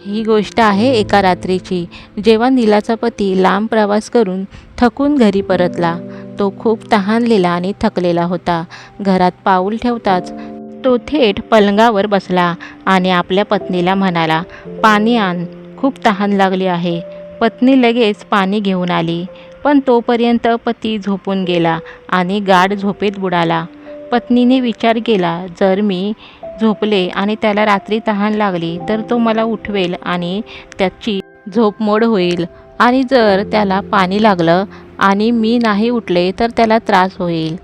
ही गोष्ट आहे एका रात्रीची, जेव्हा नीलाचा पती लांब प्रवास करून थकून घरी परतला. तो खूप तहानलेला आणि थकलेला होता. घरात पाऊल ठेवताच तो थेट पलंगावर बसला आणि आपल्या पत्नीला म्हणाला, "पाणी आण, खूप तहान लागली आहे." पत्नी लगेच पाणी घेऊन आली, पण तोपर्यंत पती झोपून गेला आणि गाढ झोपेत बुडाला. पत्नीने विचार केला, जर मी झोपले आणि त्याला रात्री तहान लागली तर तो मला उठवेल आणि त्याची झोपमोड होईल, आणि जर त्याला पाणी लागलं आणि मी नाही उठले तर त्याला त्रास होईल.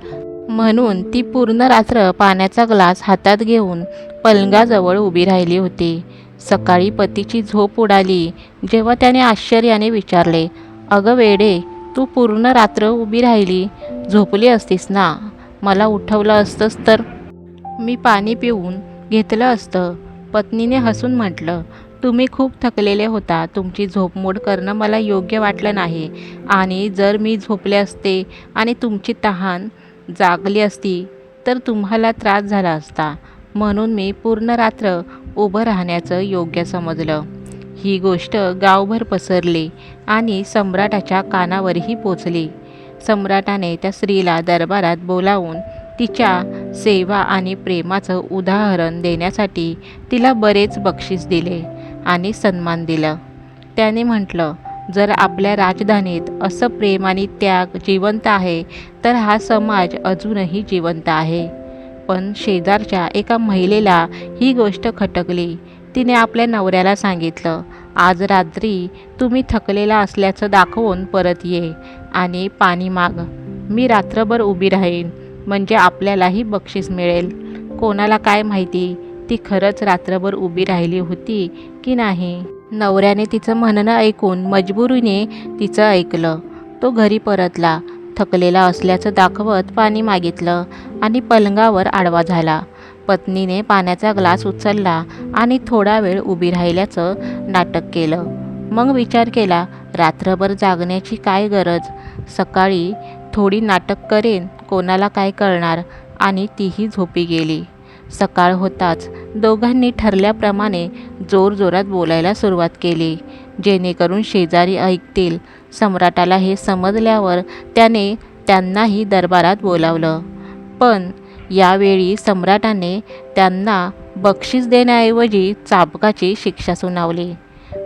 म्हणून ती पूर्ण रात्र पाण्याचा ग्लास हातात घेऊन पलंगाजवळ उभी राहिली होती. सकाळी पतीची झोप उडाली जेव्हा त्याने आश्चर्याने विचारले, "अगं वेडे, तू पूर्ण रात्र उभी राहिली. झोपली असतीस ना? मला उठवलं असतंस तर मी पाणी पिऊन घेतलं असतं." पत्नीने हसून म्हटलं, "तुम्ही खूप थकलेले होता. तुमची झोपमोड करणं मला योग्य वाटलं नाही, आणि जर मी झोपले असते आणि तुमची तहान जागली असती तर तुम्हाला त्रास झाला असता. म्हणून मी पूर्ण रात्र उभं राहण्याचं योग्य समजलं." ही गोष्ट गावभर पसरली आणि सम्राटाच्या कानावरही पोचली. सम्राटाने त्या स्त्रीला दरबारात बोलावून तिच्या सेवा आणि प्रेमाचं उदाहरण देण्यासाठी तिला बरेच बक्षीस दिले आणि सन्मान दिलं. त्याने म्हटलं, जर आपल्या राजधानीत असं प्रेम आणि त्याग जिवंत आहे तर हा समाज अजूनही जिवंत आहे. पण शेजारच्या एका महिलेला ही गोष्ट खटकली. तिने आपल्या नवऱ्याला सांगितलं, "आज रात्री तुम्ही थकलेला असल्याचं दाखवून परत ये आणि पाणी माग. मी रात्रभर उभी राहीन, म्हणजे आपल्यालाही बक्षीस मिळेल." कोणाला काय माहिती ती खरंच रात्रभर उभी राहिली होती की नाही. नवऱ्याने तिचं म्हणणं ऐकून मजबुरीने तिचं ऐकलं. तो घरी परतला. थकलेला असल्याचं दाखवत पाणी मागितलं आणि पलंगावर आडवा झाला. पत्नीने पाण्याचा ग्लास उचलला आणि थोडा वेळ उभी राहिल्याचं नाटक केलं. मग विचार केला, रात्रभर जागण्याची काय गरज? सकाळी थोडी नाटक करेन, कोणाला काय कळणार, आणि तीही झोपी गेली. सकाळ होताच दोघांनी ठरल्याप्रमाणे जोरजोरात बोलायला सुरुवात केली, जेणेकरून शेजारी ऐकतील. सम्राटाला हे समजल्यावर त्याने त्यांनाही दरबारात बोलावलं. पण यावेळी सम्राटाने त्यांना बक्षीस देण्याऐवजी चाबकाची शिक्षा सुनावली.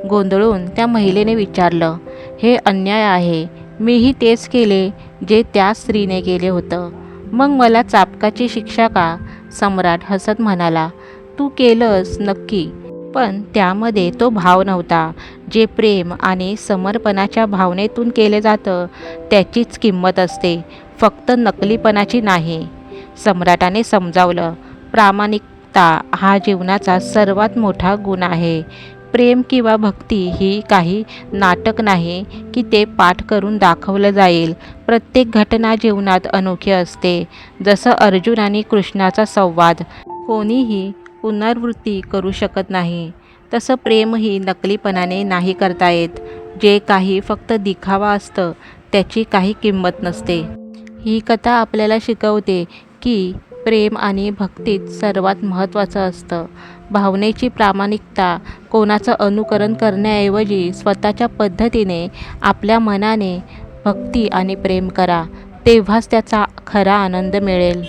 गोंधळून त्या महिलेने विचारलं, "हे अन्याय आहे. मीही तेच केले जे त्या स्त्रीने केले होतं. मग मला चाबकाची शिक्षा का?" सम्राट हसत म्हणाला, "तू केलंस नक्की, पण त्यामध्ये तो भाव नव्हता. जे प्रेम आणि समर्पणाच्या भावनेतून केले जातं त्याचीच किंमत असते, फक्त नकलीपणाची नाही." सम्राटाने समजावलं, "प्रामाणिकता हा जीवनाचा सर्वात मोठा गुण आहे. प्रेम किंवा भक्ती ही काही नाटक नाही की ते पाठ करून दाखवलं जाईल. प्रत्येक घटना जीवनात अनोखी असते. जसं अर्जुन आणि कृष्णाचा संवाद कोणीही पुनरावृत्ती करू शकत नाही, तसं प्रेमही नकलीपणाने नाही करता येत. जे काही फक्त दिखावा असतं त्याची काही किंमत नसते." ही कथा आपल्याला शिकवते की प्रेम आणि भक्तीत सर्वात महत्त्वाचं असतं भावनेची प्रामाणिकता. कोणाचं अनुकरण करण्याऐवजी स्वतःच्या पद्धतीने आपल्या मनाने भक्ती आणि प्रेम करा, तेव्हाच त्याचा खरा आनंद मिळेल.